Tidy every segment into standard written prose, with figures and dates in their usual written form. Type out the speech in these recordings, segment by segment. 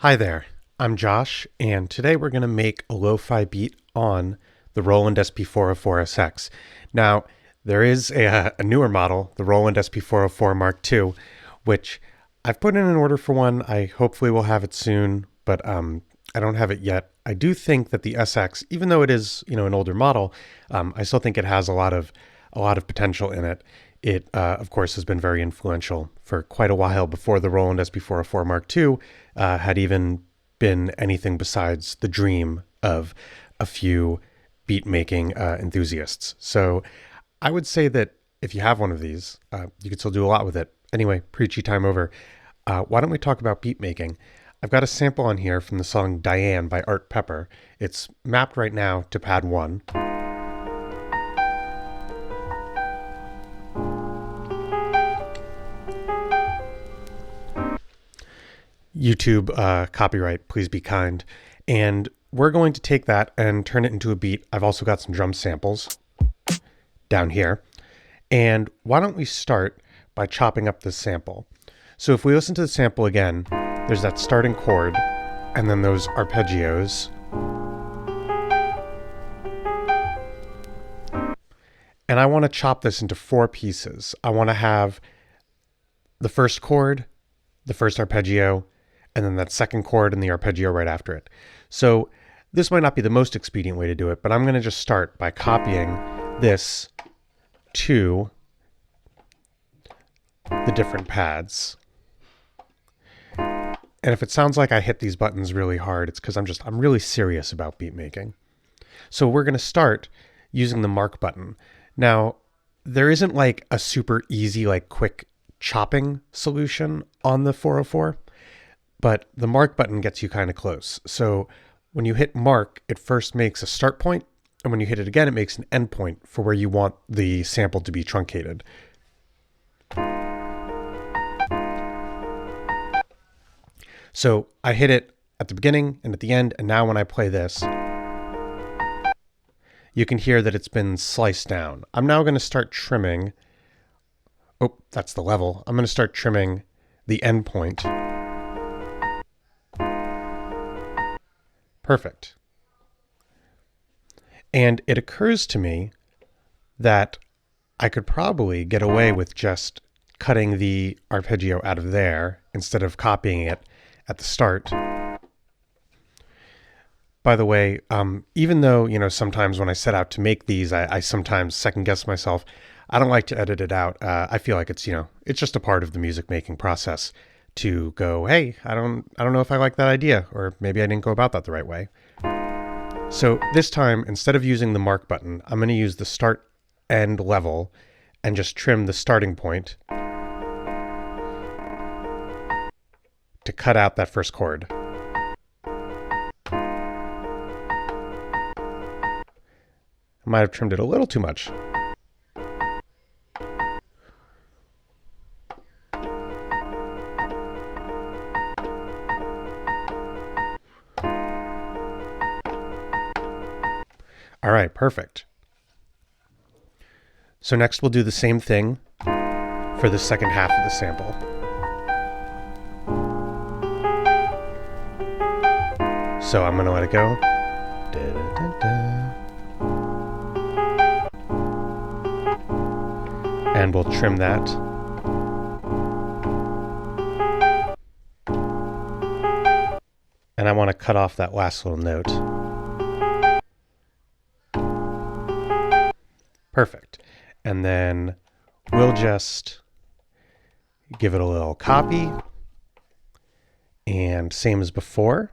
Hi there, I'm Josh, and today we're going to make a lo-fi beat on the Roland SP-404SX. Now, there is a newer model, the Roland SP-404 Mark II, which I've put in an order for one. I hopefully will have it soon, but I don't have it yet. I do think that the SX, even though it is an older model, I still think it has a lot of potential in it. It, of course, has been very influential for quite a while before the Roland SP-404 Mark II had even been anything besides the dream of a few beat making enthusiasts. So I would say that if you have one of these, you could still do a lot with it. Anyway, preachy time over. Why don't we talk about beat making? I've got a sample on here from the song Diane by Art Pepper. It's mapped right now to pad 1. YouTube copyright, please be kind. And we're going to take that and turn it into a beat. I've also got some drum samples down here. And why don't we start by chopping up this sample? So if we listen to the sample again, there's that starting chord and then those arpeggios. And I want to chop this into 4 pieces. I want to have the first chord, the first arpeggio, and then that second chord and the arpeggio right after it. So this might not be the most expedient way to do it, but I'm going to just start by copying this to the different pads. And if it sounds like I hit these buttons really hard, it's because I'm really serious about beat making. So we're going to start using the mark button. Now, there isn't like a super easy, quick chopping solution on the 404, but the mark button gets you kind of close. So when you hit mark, it first makes a start point, and when you hit it again, it makes an end point for where you want the sample to be truncated. So I hit it at the beginning and at the end, and now when I play this, you can hear that it's been sliced down. I'm now going to start trimming. Oh, that's the level. I'm going to start trimming the end point. Perfect. And it occurs to me that I could probably get away with just cutting the arpeggio out of there instead of copying it at the start. By the way, even though, sometimes when I set out to make these, I sometimes second guess myself. I don't like to edit it out. I feel like it's just a part of the music making process to go, hey, I don't know if I like that idea, or maybe I didn't go about that the right way. So this time, instead of using the mark button, I'm going to use the start end level and just trim the starting point to cut out that first chord. I might have trimmed it a little too much. All right, perfect. So next we'll do the same thing for the second half of the sample. So I'm going to let it go. And we'll trim that. And I want to cut off that last little note. Perfect. And then we'll just give it a little copy. And same as before.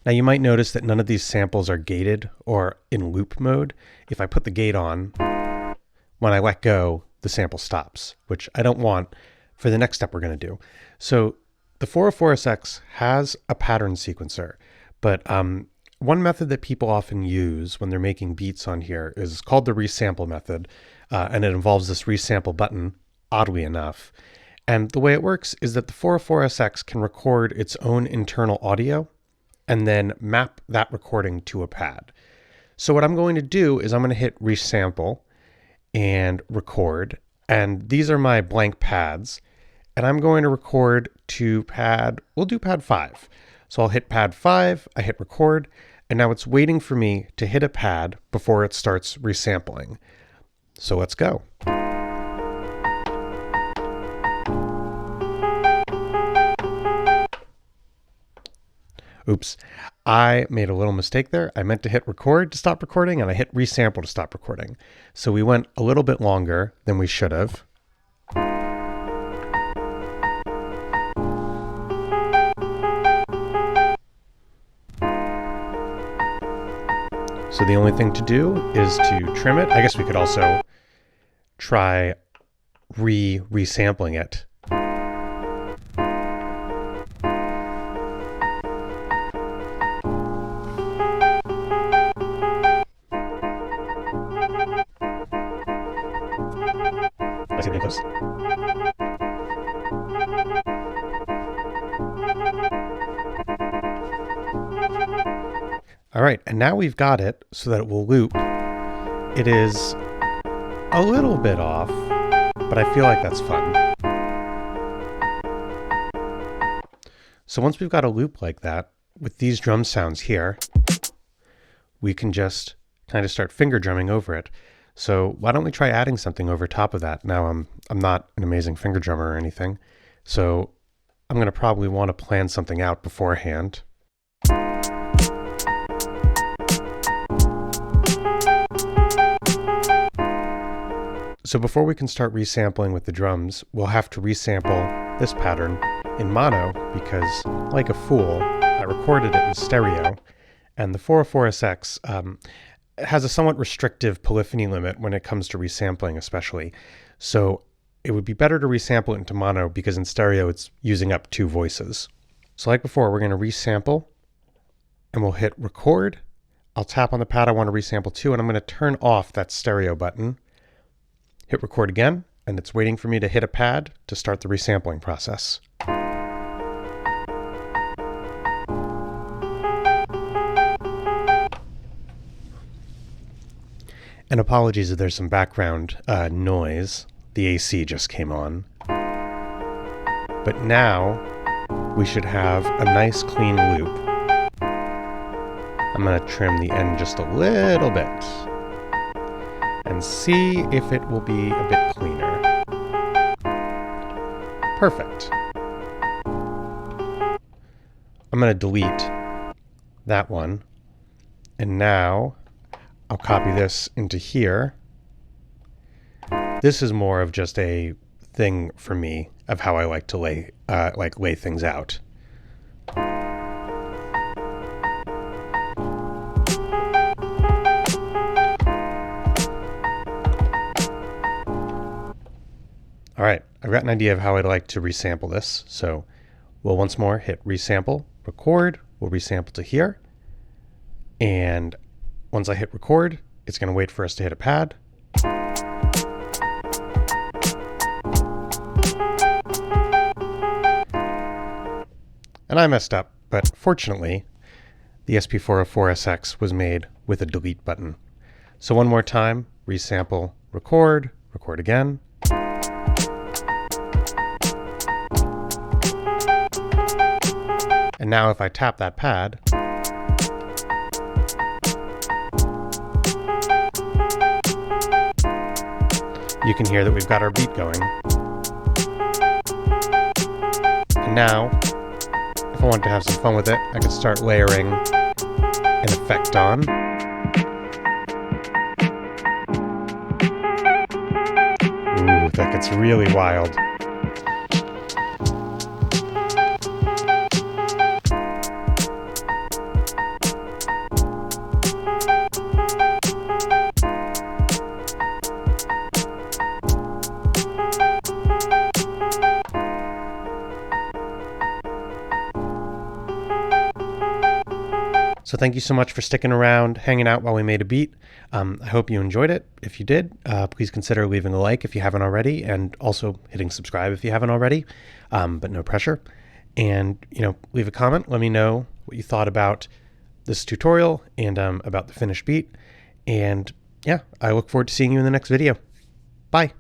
Now you might notice that none of these samples are gated or in loop mode. If I put the gate on, when I let go, the sample stops, which I don't want for the next step we're going to do. So the 404SX has a pattern sequencer, but one method that people often use when they're making beats on here is called the resample method, and it involves this resample button, oddly enough. And the way it works is that the 404SX can record its own internal audio and then map that recording to a pad. So what I'm going to do is I'm going to hit resample and record. And these are my blank pads. And I'm going to record to we'll do pad 5. So I'll hit pad 5, I hit record, and now it's waiting for me to hit a pad before it starts resampling. So let's go. Oops, I made a little mistake there. I meant to hit record to stop recording, and I hit resample to stop recording. So we went a little bit longer than we should have. So the only thing to do is to trim it. I guess we could also try resampling it. Let's get close. All right, and now we've got it so that it will loop. It is a little bit off, but I feel like that's fun. So once we've got a loop like that, with these drum sounds here, we can just kind of start finger drumming over it. So why don't we try adding something over top of that? Now I'm not an amazing finger drummer or anything, so I'm going to probably want to plan something out beforehand. So before we can start resampling with the drums, we'll have to resample this pattern in mono because, like a fool, I recorded it in stereo, and the 404SX has a somewhat restrictive polyphony limit when it comes to resampling especially. So it would be better to resample it into mono because in stereo it's using up 2 voices. So like before, we're going to resample, and we'll hit record. I'll tap on the pad I want to resample to, and I'm going to turn off that stereo button. Hit record again, and it's waiting for me to hit a pad to start the resampling process. And apologies if there's some background noise. The AC just came on. But now we should have a nice clean loop. I'm going to trim the end just a little bit and see if it will be a bit cleaner. Perfect. I'm going to delete that one. And now I'll copy this into here. This is more of just a thing for me of how I like to lay things out. All right, I've got an idea of how I'd like to resample this. So we'll once more hit resample, record. We'll resample to here. And once I hit record, it's going to wait for us to hit a pad. And I messed up, but fortunately, the SP-404SX was made with a delete button. So one more time, resample, record, record again. And now if I tap that pad, you can hear that we've got our beat going. And now, if I wanted to have some fun with it, I could start layering an effect on. Ooh, that gets really wild. So thank you so much for sticking around, hanging out while we made a beat. I hope you enjoyed it. If you did, please consider leaving a like if you haven't already, and also hitting subscribe if you haven't already, but no pressure. And, leave a comment. Let me know what you thought about this tutorial and about the finished beat. And yeah, I look forward to seeing you in the next video. Bye.